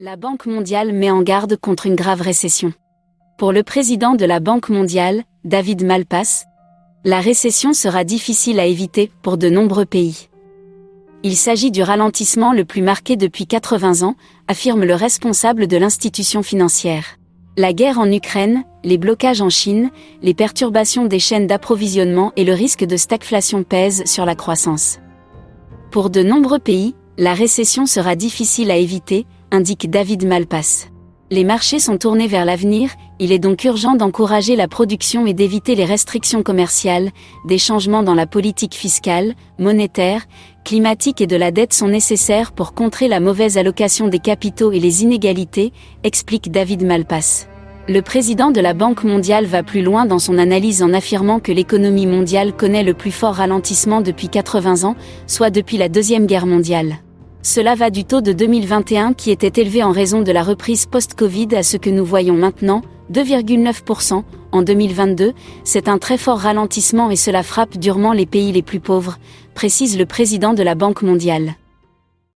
La Banque mondiale met en garde contre une grave récession. Pour le président de la Banque mondiale, David Malpass, la récession sera difficile à éviter pour de nombreux pays. Il s'agit du ralentissement le plus marqué depuis 80 ans, affirme le responsable de l'institution financière. La guerre en Ukraine, les blocages en Chine, les perturbations des chaînes d'approvisionnement et le risque de stagflation pèsent sur la croissance. Pour de nombreux pays, la récession sera difficile à éviter, indique David Malpass. Les marchés sont tournés vers l'avenir, il est donc urgent d'encourager la production et d'éviter les restrictions commerciales, des changements dans la politique fiscale, monétaire, climatique et de la dette sont nécessaires pour contrer la mauvaise allocation des capitaux et les inégalités, explique David Malpass. Le président de la Banque mondiale va plus loin dans son analyse en affirmant que l'économie mondiale connaît le plus fort ralentissement depuis 80 ans, soit depuis la Deuxième Guerre mondiale. Cela va du taux de 2021 qui était élevé en raison de la reprise post-Covid à ce que nous voyons maintenant, 2,9% en 2022, c'est un très fort ralentissement et cela frappe durement les pays les plus pauvres, précise le président de la Banque mondiale.